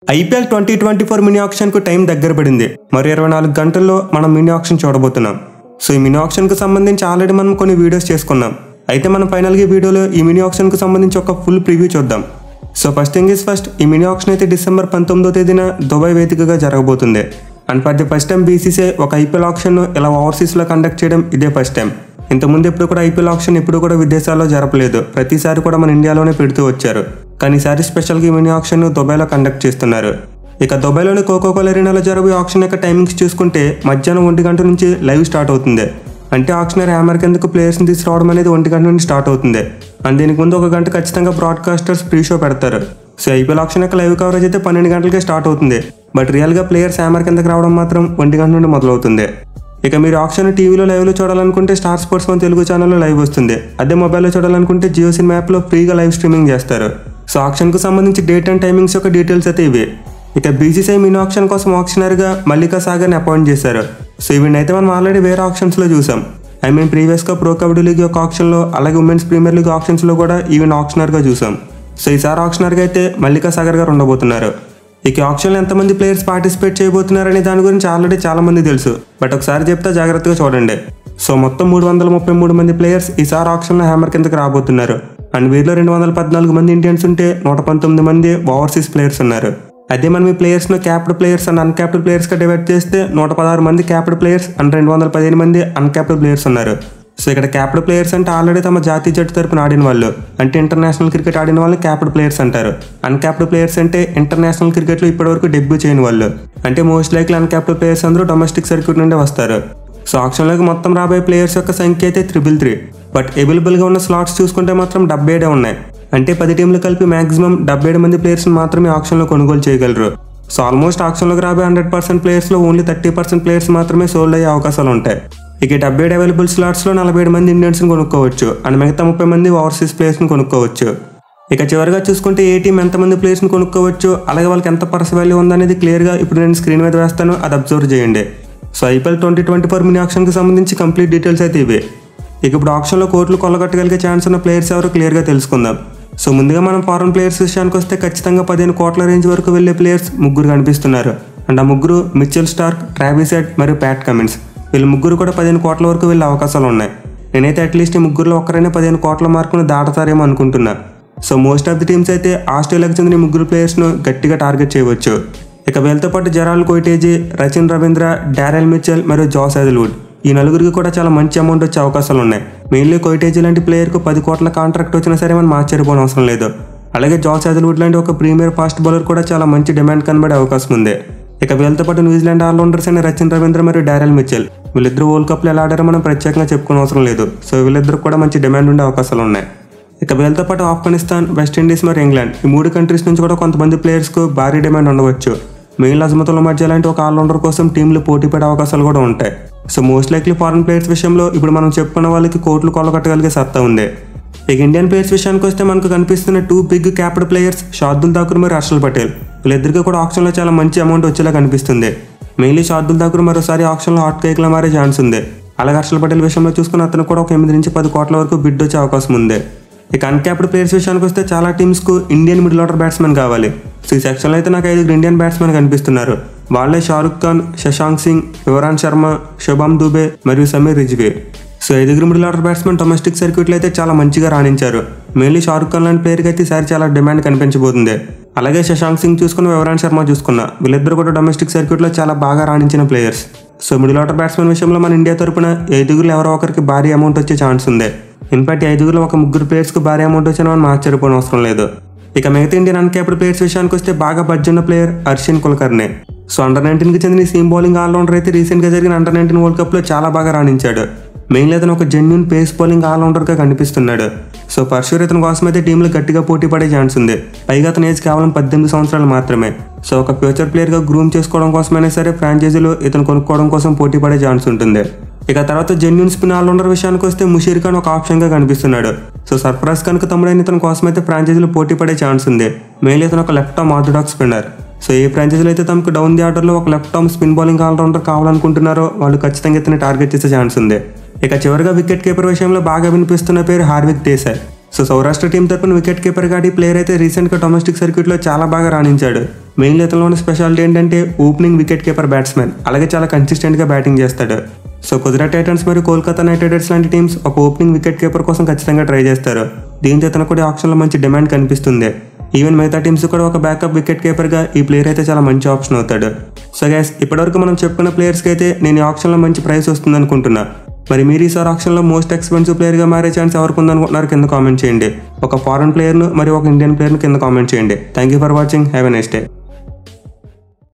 IPL 2024 mini ఆక్షన్కు time దగ్గర పడింది. మరి 24 గంటల్లో మనం మినీ ఆక్షన్ చూడబోతున్నాం. సో ఈ మినీ ఆక్షన్కు సంబంధించి ఆల్రెడీ మనం కొన్ని వీడియోస్ చేసుకున్నాం. అయితే మనం ఫైనల్గా ఈ వీడియోలో ఈ మినీ ఆక్షన్కు సంబంధించి ఒక ఫుల్ ప్రివ్యూ చూద్దాం. So first thing is first, ఈ మినీ ఆక్షన్ అయితే డిసెంబర్ 19వ తేదీన దుబాయ్ వేదికగా జరగబోతుంది. And for the first time BCCI ఒక ఐపీఎల్ ఆక్షన్ను ఇలా ఓవర్సీస్లో కండక్ట్ చేయడం ఇదే ఫస్ట్ టైం. ఇంతకుముందు ఎప్పుడు కూడా ఐపీఎల్ ఆక్షన్ ఎప్పుడు కూడా విదేశాల్లో జరపలేదు. ప్రతిసారి కూడా మన ఇండియాలోనే పెడుతూ వచ్చారు. కానీ ఈసారి స్పెషల్గా ఈ మినీ ఆక్షన్ను దుబాయ్లో కండక్ట్ చేస్తున్నారు. ఇక దుబాయ్లోని కోకోకోలా అరీనాలో జరగబోయే ఆక్షన్ యొక్క టైమింగ్స్ చూసుకుంటే మధ్యాహ్నం 1 గంట నుంచి లైవ్ స్టార్ట్ అవుతుంది. అంటే ఆక్షనర్ హ్యామర్ కిందకు ప్లేయర్స్ని తీసుకురావడం అనేది 1 గంట నుంచి స్టార్ట్ అవుతుంది. అండ్ దీనికి ముందు 1 గంట ఖచ్చితంగా బ్రాడ్కాస్టర్స్ ప్రీ షో పెడతారు. సో ఐపీఎల్ ఆక్షన్ యొక్క లైవ్ కవరేజ్ అయితే 12 గంటలకే స్టార్ట్ అవుతుంది. బట్ రియల్గా ప్లేయర్స్ హ్యామర్ కిందకి రావడం మాత్రం 1 గంట నుండి మొదలవుతుంది. ఇక మీరు ఆక్షన్ టీవీలో లైవ్లో చూడాలనుకుంటే స్టార్ స్పోర్ట్స్ 1 తెలుగు ఛానల్లో లైవ్ వస్తుంది. అదే మొబైల్లో చూడాలనుకుంటే జియో సినిమా యాప్లో ఫ్రీగా లైవ్ స్ట్రీమింగ్ చేస్తారు. సో ఆక్షన్కు సంబంధించి డేట్ అండ్ టైమింగ్స్ యొక్క డీటెయిల్స్ అయితే ఇవి. ఇక బీసీసీఐ మినీ ఆక్షన్ కోసం ఆక్షనర్గా మల్లికా సాగర్ని అపాయింట్ చేశారు. సో ఈవెంట్ అయితే మనం ఆల్రెడీ వేరే ఆక్షన్స్లో చూసాం. ప్రీవియస్గా ప్రో కబడ్డీ లీగ్ యొక్క ఆక్షన్లో, అలాగే ఉమెన్స్ ప్రీమియర్ లీగ్ ఆక్షన్స్లో కూడా ఈవెన్ ఆక్షనర్గా చూసాం. సో ఈసారి ఆక్షనర్గా అయితే మల్లికా సాగర్ గారు ఉండబోతున్నారు. ఇక ఆక్షన్లో ఎంతమంది ప్లేయర్స్ పార్టిసిపేట్ చేయబోతున్నారనే దాని గురించి ఆల్రెడీ చాలా మంది తెలుసు. బట్ ఒకసారి చెప్తే జాగ్రత్తగా చూడండి. సో మొత్తం 333 మంది ప్లేయర్స్ ఈసారి ఆక్షన్లో హ్యామర్ కిందకి రాబోతున్నారు. అండ్ వీరిలో 214 మంది ఇండియన్స్ ఉంటే 119 మంది ఓవర్సీస్ ప్లేయర్స్ ఉన్నారు. అదే మనం ఈ ప్లేయర్స్ను క్యాప్డ్ ప్లేయర్స్ అండ్ అన్క్యాప్డ్ ప్లేయర్స్గా డివైడ్ చేస్తే 116 మంది క్యాప్డ్ ప్లేయర్స్ అండ్ 215 మంది అన్క్యాప్డ్ ప్లేయర్స్ ఉన్నారు. సో ఇక్కడ క్యాప్డ్ ప్లేయర్స్ అంటే ఆల్రెడీ తమ జాతీయ జట్టు తరపున ఆడిన వాళ్ళు, అంటే ఇంటర్నేషనల్ క్రికెట్ ఆడిన వాళ్ళని క్యాప్డ్ ప్లేయర్స్ అంటారు. అన్క్యాప్డ్ ప్లేయర్స్ అంటే ఇంటర్నేషనల్ క్రికెట్లో ఇప్పటివరకు డెబ్యూ చేయని వాళ్ళు, అంటే మోస్ట్ లైక్లీ అన్క్యాప్డ్ ప్లేయర్స్ అందరూ డొమెస్టిక్ సర్క్యూట్ నుండి వస్తారు. సో ఆక్షన్లోకి మొత్తం రాబోయే ప్లేయర్స్ యొక్క సంఖ్య అయితే 333. బట్ అవైలబుల్గా ఉన్న స్లాట్స్ చూసుకుంటే మాత్రం 77 ఉన్నాయి. అంటే 10 టీంలు కలిపి మాక్సిమం 77 మంది ప్లేయర్స్ని మాత్రమే ఆక్షన్లో కొనుగోలు చేయగలరు. సో ఆల్మోస్ట్ ఆక్షన్లోకి రాబోయే 100% ప్లేయర్స్లో ఓన్లీ 30% ప్లేయర్స్ మాత్రమే సోల్డ్ అయ్యే అవకాశాలు ఉంటాయి. ఇక 77 అవైలబుల్ స్లాట్స్లో 47 మంది ఇండియన్స్ని కొనుక్కోవచ్చు అండ్ మిగతా 30 మంది ఓవర్సీస్ ప్లేయర్స్ని కొనుక్కోవచ్చు. ఇక చివరిగా చూసుకుంటే ఏ టీం ఎంతమంది ప్లేయర్స్ని కొనుక్కోవచ్చు, అలాగే వాళ్ళకి ఎంత పర్స్ వాల్యూ ఉందనేది క్లియర్గా ఇప్పుడు నేను స్క్రీన్ మీద వేస్తాను, అది అబ్జర్వ్ చేయండి. సో ఐపీఎల్ 2024 మినీ ఆక్షన్కి సంబంధించి కంప్లీట్ డీటెయిల్స్ అయితే ఇవే. ఇక ఇప్పుడు ఆక్షన్లో కోట్లు కొల్లగొట్టగలిగే ఛాన్స్ ఉన్న ప్లేయర్స్ ఎవరో క్లియర్గా తెలుసుకుందాం. సో ముందుగా మనం ఫారెన్ ప్లేయర్స్ విషయానికి వస్తే ఖచ్చితంగా 15 కోట్ల రేంజ్ వరకు వెళ్ళే ప్లేయర్స్ 3 కనిపిస్తున్నారు. అండ్ ఆ 3 మిచెల్ స్టార్క్, ట్రావిస్ హెడ్ మరియు ప్యాట్ కమిన్స్. వీళ్ళు 3 కూడా 15 కోట్ల వరకు వెళ్ళే అవకాశాలు ఉన్నాయి. నేనైతే అట్లీస్ట్ ఈ 3లో ఒక్కరైనా 15 కోట్ల మార్కును దాటతారేమో అనుకుంటున్నా. So most of the teams అయితే ఆస్ట్రేలియాకి చెందిన 3 ప్లేయర్స్ను గట్టిగా టార్గెట్ చేయవచ్చు. ఇక వీళ్ళతో పాటు Gerald Coetzee, Rachin Ravindra, Daryl Mitchell మరియు జాస్ హేజల్వుడ్, ఈ 4 కూడా చాలా మంచి అమౌంట్ వచ్చే అవకాశాలు ఉన్నాయి. మెయిన్లీ కోయిటేజీ లాంటి ప్లేయర్కు 10 కోట్ల కాంట్రాక్ట్ వచ్చినా సరే మనం ఆశ్చర్యపోవడం అవసరం లేదు. అలాగే జాస్ హేజల్వుడ్ లాంటి ఒక ప్రీమియర్ ఫాస్ట్ బౌలర్ కూడా చాలా మంచి డిమాండ్ కనబడే అవకాశం ఉంది. ఇక వీళ్ళతో పాటు న్యూజిలాండ్ ఆల్రౌండర్స్ అయిన రచిన్ రవీంద్ర మరియు డారెల్ మిచెల్, వీళ్ళిద్దరూ వరల్డ్ కప్లో ఎలా ఆడారో మనం ప్రత్యేకంగా చెప్పుకోవడం అవసరం లేదు. సో వీళ్ళిద్దరు కూడా మంచి డిమాండ్ ఉండే అవకాశాలు ఉన్నాయి. ఇక వీళ్ళతో పాటు ఆఫ్ఘనిస్తాన్, వెస్టిండీస్ మరియు ఇంగ్లాండ్, ఈ 3 కంట్రీస్ నుంచి కూడా కొంతమంది ప్లేయర్స్కు భారీ డిమాండ్ ఉండవచ్చు. మెయిన్ అజమతుల మధ్య లాంటి ఒక ఆల్రౌండర్ కోసం టీంలు పోటీ పడే అవకాశాలు కూడా ఉంటాయి. So most likely foreign players విషయంలో ఇప్పుడు మనం చెప్పుకున్న వాళ్ళకి కోట్లు కొల్లగొట్టగలిగే సత్తా ఉంది. ఇక ఇండియన్ ప్లేయర్స్ విషయానికి వస్తే మనకు కనిపిస్తున్న 2 big capped players Shardul Thakur మరియు హర్షల్ పటేల్, వీళ్ళిద్దరికీ కూడా ఆక్షన్లో చాలా మంచి అమౌంట్ వచ్చేలా కనిపిస్తుంది. మెయిన్లీ శార్దుల్ ఠాకూర్ మరోసారి ఆక్షన్లో హాట్ కేక్లా మారే ఛాన్స్ ఉంది. అలాగే హర్షల్ పటేల్ విషయంలో చూసుకుని అతను కూడా ఒక 8 నుంచి 10 కోట్ల వరకు బిడ్ వచ్చే అవకాశం ఉంది. ఇక అన్క్యాప్డ్ ప్లేయర్స్ విషయానికి వస్తే చాలా టీమ్స్కు ఇండియన్ మిడిల్ ఆర్డర్ బ్యాట్స్మెన్ కావాలి. సో ఈ సెక్షన్లో అయితే నాకు 5 ఇండియన్ బ్యాట్స్మెన్ కనిపిస్తున్నారు. వాళ్ళే షారుఖ్ ఖాన్, శశాంక్ సింగ్, యువరాజ్ శర్మ, శుభమ్ దుబే మరియు Sameer Rizvi. So 5 middle order batsmen domestic సర్క్యూట్లో అయితే చాలా మంచిగా రాణించారు. మెయిన్లీ షారుఖ్ ఖాన్ లాంటి ప్లేయర్కి అయితే ఈసారి చాలా డిమాండ్ కనిపించబోతుంది. అలాగే శశాంక్ సింగ్ చూసుకున్న, యువరాజ్ శర్మ చూసుకున్న, వీళ్ళిద్దరు కూడా డొమెస్టిక్ సర్క్యూట్లో చాలా బాగా రాణించిన players. So middle order batsmen విషయంలో మన ఇండియా తరపున 5 ఎవరో ఒకరికి భారీ అమౌంట్ వచ్చే ఛాన్స్ ఉంది. ఇన్ఫాక్ట్ 5లో ఒక 3 ప్లేయర్స్కి భారీ అమౌంట్ వచ్చినా మనం ఆశ్చర్యపోవడం అవసరం లేదు. ఇక మిగతా ఇండియన్ అన్క్యాప్డ్ ప్లేయర్స్ విషయానికి వస్తే బాగా బడ్జెట్ ఉన్న ప్లేయర్ అర్షిన్ కుల్కర్నే. సో అండర్-19కి చెందిన సీమ్ బౌలింగ్ ఆల్రౌండర్ అయితే రీసెంట్గా జరిగిన అండర్-19 వరల్డ్ కప్లో చాలా బాగా రాణించాడు. మెయిన్లీ అతను ఒక జెన్యూన్ పేస్ బౌలింగ్ ఆల్రౌండర్గా కనిపిస్తున్నాడు. సో పర్ష్యూర్ ఇతని కోసం అయితే టీంలో గట్టిగా పోటీ పడే ఛాన్స్ ఉంది. పైగా అతని ఏజ్ కేవలం 18 సంవత్సరాలు మాత్రమే. సో ఒక ఫ్యూచర్ ప్లేయర్గా గ్రూమ్ చేసుకోవడం కోసమైనా సరే ఫ్రాంచైజీలో ఇతను కొనుక్కోవడం కోసం పోటీ పడే ఛాన్స్ ఉంటుంది. ఇక తర్వాత జెన్యూన్ స్పిన్ ఆల్రౌండర్ విషయానికి వస్తే ముషీర్ ఖాన్ ఒక ఆప్షన్గా కనిపిస్తున్నాడు. సో సర్ఫరాజ్ ఖాన్కు తమ్ముడైన ఇతని కోసం అయితే ఫ్రాంచైజీలో పోటీ పడే ఛాన్స్ ఉంది. మెయిన్లీ ఇతను ఒక left arm orthodox spinner. So ఏ ఫ్రాంచైజీలో అయితే తమకు డౌన్ ది ఆర్డర్లో ఒక left arm spin bowling allrounder కావాలనుకుంటున్నారో వాళ్ళు ఖచ్చితంగా ఇతన్ని టార్గెట్ చేసే ఛాన్స్ ఉంది. ఇక చివరిగా వికెట్ కీపర్ విషయంలో బాగా వినిపిస్తున్న పేరు హార్విక్ దేశాయ్. సో సౌరాష్ట్ర టీం తరపున వికెట్ కీపర్ గా ఈ ప్లేయర్ అయితే రీసెంట్గా డొమెస్టిక్ సర్క్యూట్లో చాలా బాగా రాణించాడు. మెయిన్లీ ఇతనిలో ఉన్న స్పెషాలిటీ ఏంటంటే ఓపెనింగ్ వికెట్ కీపర్ బ్యాట్స్మెన్, అలాగే చాలా కన్సిస్టెంట్గా బ్యాటింగ్ చేస్తాడు. సో గుజరాత్ టైటన్స్ మరియు కోల్కతా నైట్ రైడర్స్ లాంటి టీమ్స్ ఒక ఓపెనింగ్ వికెట్ కీపర్ కోసం ఖచ్చితంగా ట్రై చేస్తారు. దీంతో ఇతను కూడా ఆప్షన్లో మంచి డిమాండ్ కనిపిస్తుంది. ఈవెన్ మిగతా టీమ్స్ కూడా ఒక బ్యాకప్ వికెట్ కీపర్గా ఈ ప్లేయర్ అయితే చాలా మంచి ఆప్షన్ అవుతాడు. సో గైస్, ఇప్పటివరకు మనం చెప్పుకున్న ప్లేయర్స్కి అయితే నేను ఈ ఆప్షన్లో మంచి ప్రైస్ వస్తుంది అనుకుంటున్నా. మరి మీరు ఈసారి ఆప్షన్లో మోస్ట్ ఎక్స్పెన్సివ్ ప్లేయర్గా మారే ఛాన్స్ ఎవరికి ఉందనుకుంటున్నారు కింద కామెంట్ చేయండి. ఒక ఫారెన్ ప్లేయర్ను మరియు ఒక ఇండియన్ ప్లేయర్ను కింద కామెంట్ చేయండి. Thank you for watching. Have a nice day.